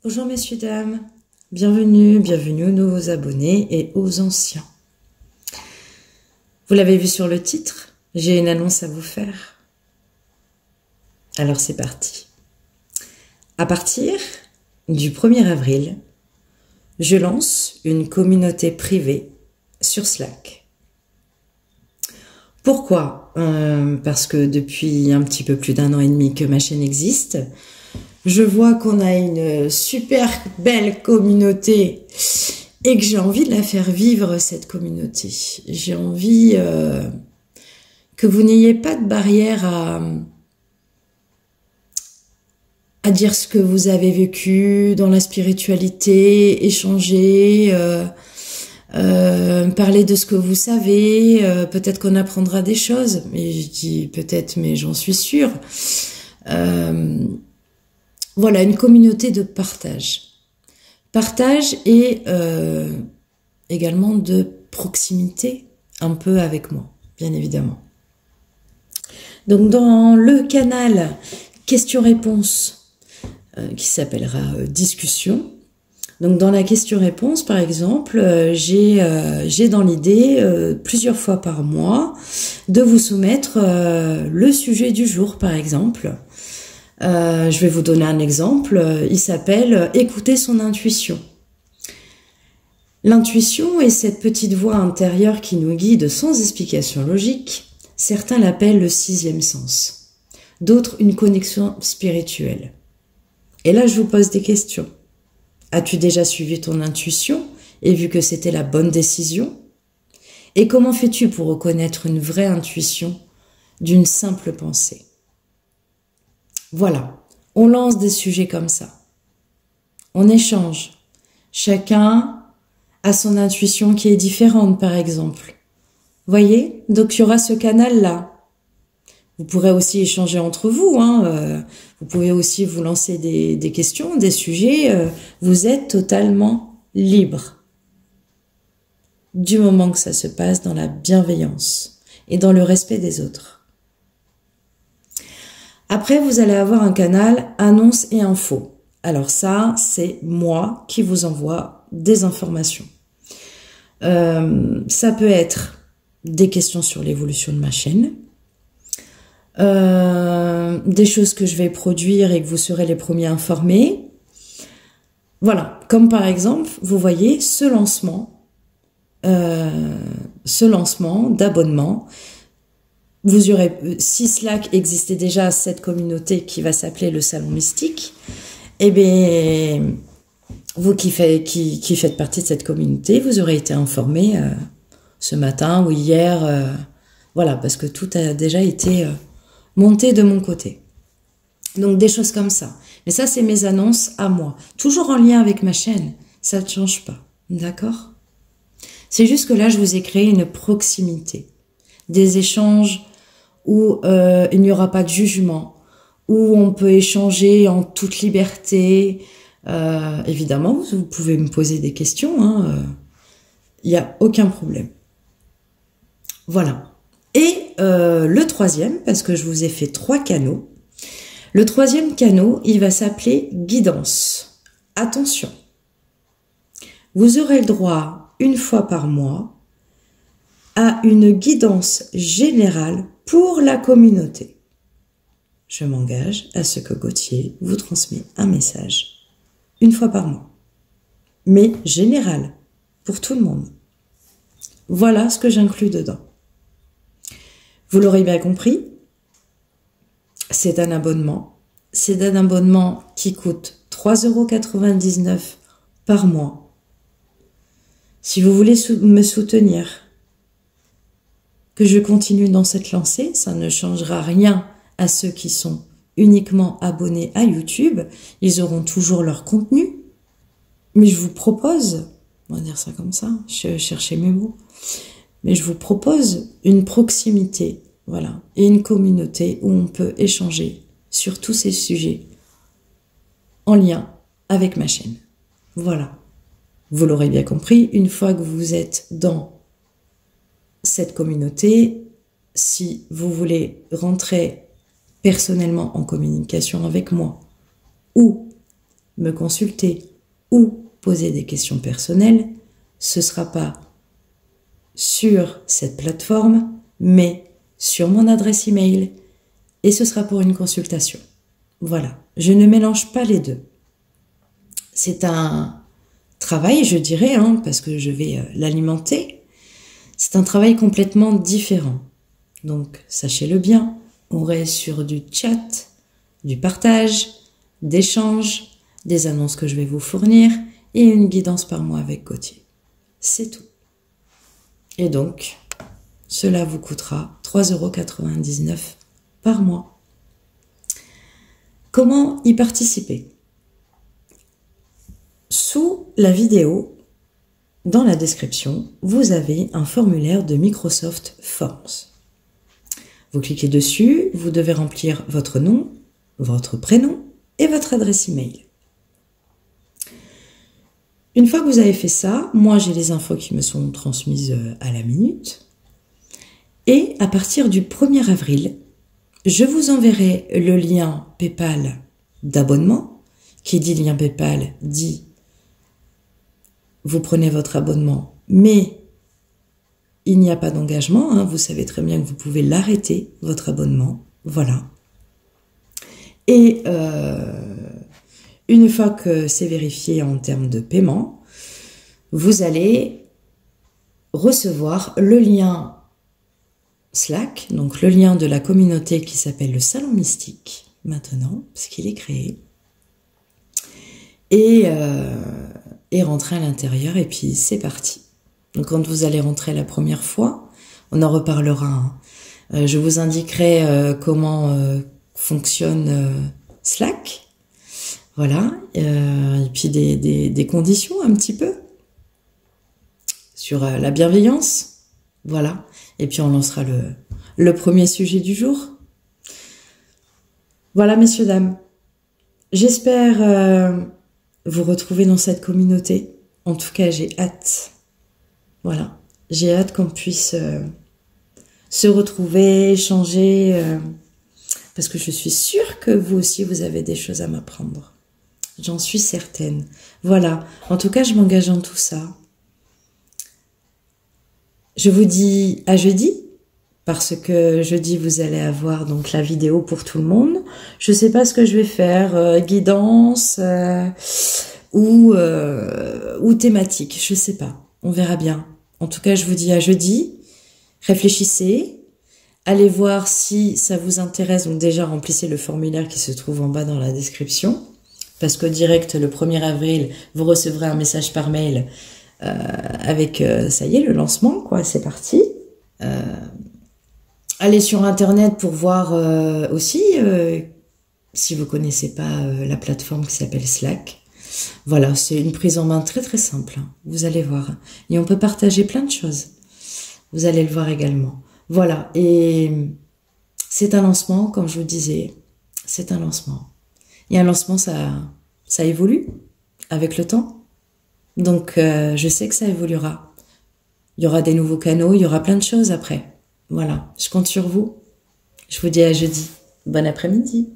Bonjour messieurs, dames, bienvenue aux nouveaux abonnés et aux anciens. Vous l'avez vu sur le titre, j'ai une annonce à vous faire. Alors c'est parti. À partir du 1er avril, je lance une communauté privée sur Slack. Pourquoi? Parce que depuis un petit peu plus d'1 an et demi que ma chaîne existe, je vois qu'on a une super belle communauté et que j'ai envie de la faire vivre, cette communauté. J'ai envie que vous n'ayez pas de barrière à dire ce que vous avez vécu dans la spiritualité, échanger, parler de ce que vous savez, peut-être qu'on apprendra des choses, mais je dis peut-être, mais j'en suis sûre. Voilà, une communauté de partage. Partage et également de proximité, un peu avec moi, bien évidemment. Donc dans le canal questions-réponses, qui s'appellera discussion, donc dans la question-réponse, par exemple, j'ai dans l'idée, plusieurs fois par mois, de vous soumettre le sujet du jour, par exemple. Je vais vous donner un exemple, il s'appelle « Écouter son intuition ». L'intuition est cette petite voix intérieure qui nous guide sans explication logique. Certains l'appellent le 6e sens, d'autres une connexion spirituelle. Et là, je vous pose des questions. As-tu déjà suivi ton intuition et vu que c'était la bonne décision? Et comment fais-tu pour reconnaître une vraie intuition d'une simple pensée? Voilà, on lance des sujets comme ça. On échange. Chacun a son intuition qui est différente, par exemple. Voyez? Donc, il y aura ce canal-là. Vous pourrez aussi échanger entre vous. Vous pouvez aussi vous lancer des questions, des sujets. Vous êtes totalement libre. Du moment que ça se passe dans la bienveillance et dans le respect des autres. Après, vous allez avoir un canal annonces et infos. Alors ça, c'est moi qui vous envoie des informations. Ça peut être des questions sur l'évolution de ma chaîne, des choses que je vais produire et que vous serez les premiers informés. Voilà, comme par exemple, vous voyez ce lancement d'abonnement. Vous aurez, si Slack existait déjà, cette communauté qui va s'appeler le Salon Mystique, eh bien, vous qui faites partie de cette communauté, vous aurez été informé ce matin ou hier, voilà, parce que tout a déjà été monté de mon côté. Donc des choses comme ça. Mais ça, c'est mes annonces à moi. Toujours en lien avec ma chaîne, ça ne change pas, d'accord? C'est juste que là, je vous ai créé une proximité, des échanges où il n'y aura pas de jugement, où on peut échanger en toute liberté. Évidemment, vous pouvez me poser des questions, il n'y a aucun problème. Voilà. Et le troisième, parce que je vous ai fait 3 canaux, le troisième canal, il va s'appeler guidance. Attention, vous aurez le droit, une fois par mois, à une guidance générale pour la communauté. Je m'engage à ce que Gauthier vous transmet un message une fois par mois, mais général, pour tout le monde. Voilà ce que j'inclus dedans. Vous l'aurez bien compris, c'est un abonnement. C'est un abonnement qui coûte 3,99 € par mois. Si vous voulez me soutenir, que je continue dans cette lancée, ça ne changera rien à ceux qui sont uniquement abonnés à YouTube. Ils auront toujours leur contenu. Mais je vous propose, on va dire ça comme ça, je cherchais mes mots, mais je vous propose une proximité, voilà, et une communauté où on peut échanger sur tous ces sujets en lien avec ma chaîne. Voilà. Vous l'aurez bien compris, une fois que vous êtes dans cette communauté, si vous voulez rentrer personnellement en communication avec moi ou me consulter ou poser des questions personnelles, ce ne sera pas sur cette plateforme, mais sur mon adresse email, et ce sera pour une consultation. Voilà, je ne mélange pas les deux. C'est un travail, je dirais, parce que je vais l'alimenter, c'est un travail complètement différent. Donc, sachez-le bien, on reste sur du chat, du partage, d'échanges, des annonces que je vais vous fournir et une guidance par mois avec Gauthier. C'est tout. Et donc, cela vous coûtera 3,99 € par mois. Comment y participer? Sous la vidéo, dans la description, vous avez un formulaire de Microsoft Forms. Vous cliquez dessus, vous devez remplir votre nom, votre prénom et votre adresse email. Une fois que vous avez fait ça, moi j'ai les infos qui me sont transmises à la minute. Et à partir du 1er avril, je vous enverrai le lien PayPal d'abonnement. Qui dit lien PayPal dit vous prenez votre abonnement, mais il n'y a pas d'engagement. Vous savez très bien que vous pouvez l'arrêter, votre abonnement. Voilà. Et une fois que c'est vérifié en termes de paiement, vous allez recevoir le lien Slack, donc le lien de la communauté qui s'appelle le Salon Mystique, maintenant, parce qu'il est créé, et rentrer à l'intérieur, et puis c'est parti. Donc quand vous allez rentrer la première fois, on en reparlera. Je vous indiquerai comment fonctionne Slack. Voilà. Et puis des conditions un petit peu sur la bienveillance. Voilà. Et puis on lancera le premier sujet du jour. Voilà, messieurs, dames. J'espère vous retrouver dans cette communauté. En tout cas, j'ai hâte. Voilà. J'ai hâte qu'on puisse se retrouver, échanger, parce que je suis sûre que vous aussi, vous avez des choses à m'apprendre. J'en suis certaine. Voilà. En tout cas, je m'engage dans tout ça. Je vous dis à jeudi, parce que jeudi, vous allez avoir donc la vidéo pour tout le monde. Je sais pas ce que je vais faire, guidance ou thématique, je sais pas. On verra bien. En tout cas, je vous dis à jeudi. Réfléchissez. Allez voir si ça vous intéresse. Donc déjà, remplissez le formulaire qui se trouve en bas dans la description. Parce que direct, le 1er avril, vous recevrez un message par mail avec, ça y est, le lancement, quoi, c'est parti. Allez sur Internet pour voir aussi, si vous connaissez pas la plateforme qui s'appelle Slack. Voilà, c'est une prise en main très très simple, vous allez voir. Et on peut partager plein de choses. Vous allez le voir également. Voilà, et c'est un lancement, comme je vous disais, c'est un lancement. Et un lancement, ça évolue avec le temps. Donc, je sais que ça évoluera. Il y aura des nouveaux canaux, il y aura plein de choses après. Voilà, je compte sur vous. Je vous dis à jeudi. Bon après-midi.